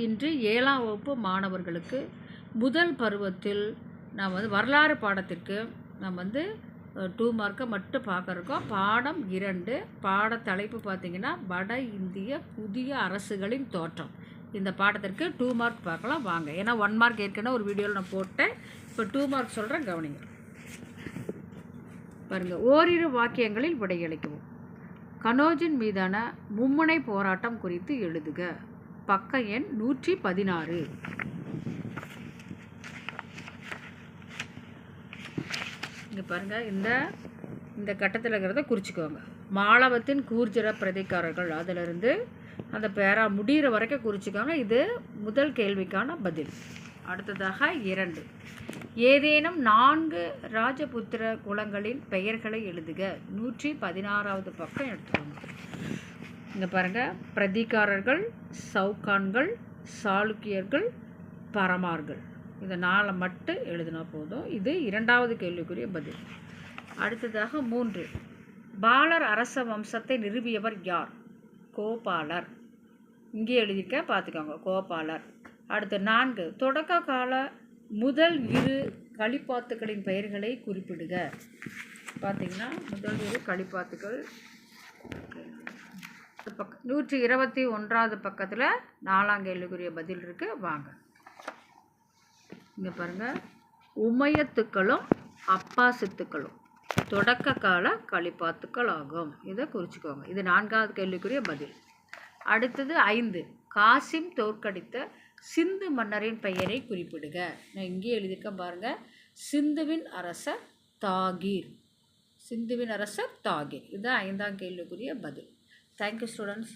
இன்று 7ஆம் வகுப்பு மாணவர்களுக்கு முதல் பருவத்தில் நாம் வரலாறு பாடத்திற்கு நாம் 2 மார்க்கை மட்டும் பார்க்குறோம். பாடம் 2 பாட தலைப்பு பார்த்திங்கன்னா வட இந்திய புதிய அரசுகளின் தோற்றம். இந்த பாடத்திற்கு 2 மார்க் பார்க்கலாம் வாங்க. ஏன்னா 1 மார்க் ஏற்கனவே ஒரு வீடியோவில் நான் போட்டேன். இப்போ 2 மார்க் சொல்கிறேன், கவனிங்க. பாருங்கள், ஓரிரு வாக்கியங்களில் விடையளிக்கவும். கனோஜின் மீதான மும்முனை போராட்டம் குறித்து எழுதுக. பக்க எண் 116. இங்கே பாருங்கள், இந்த கட்டத்தில் இருக்கிறத குறிச்சிக்கோங்க. மாளவத்தின் கூர்ஜர பிரதிகாரர்கள், அதிலிருந்து அந்த பேரா முடிகிற வரைக்கும் குறிச்சிக்கோங்க. இது முதல் கேள்விக்கான பதில். அடுத்ததாக 2, ஏதேனும் 4 ராஜபுத்திர குலங்களின் பெயர்களை எழுதுக. 116வது பக்கம் எடுத்துக்கோங்க. இங்கே பாருங்கள், பிரதிகாரர்கள், சவுகான்கள், சாளுக்கியர்கள், பரமார்கள். இதை 4 மட்டும் எழுதினா போதும். இது 2வது கேள்விக்குரிய பதில். அடுத்ததாக 3, பாலர் அரச வம்சத்தை நிறுவியவர் யார்? கோபாலர். இங்கே எழுதியிருக்க பார்த்துக்கோங்க, கோபாலர். அடுத்து 4, தொடக்க கால முதல் 2 களிப்பாத்துக்களின் பெயர்களை குறிப்பிடுக. பார்த்திங்கன்னா முதல் 2 களிப்பாத்துக்கள் 121வது பக்கத்தில் 4ஆம் கேள்விக்குரிய பதில் இருக்குது. வாங்க இங்கே பாருங்கள், உமையத்துக்களும் அப்பாசித்துக்களும் தொடக்க கால களிப்பாத்துக்கள் ஆகும். இதை குறிச்சிக்கோங்க. இது 4வது கேள்விக்குரிய பதில். அடுத்தது 5, காசிம் தோற்கடித்த சிந்து மன்னரின் பெயரை குறிப்பிடுக. நான் இங்கே எழுதியிருக்கேன் பாருங்கள், சிந்துவின் அரசர் தாகீர். சிந்துவின் அரசர் தாகீர். இதுதான் 5ஆம் கேள்விக்குரிய பதில். Thank you students.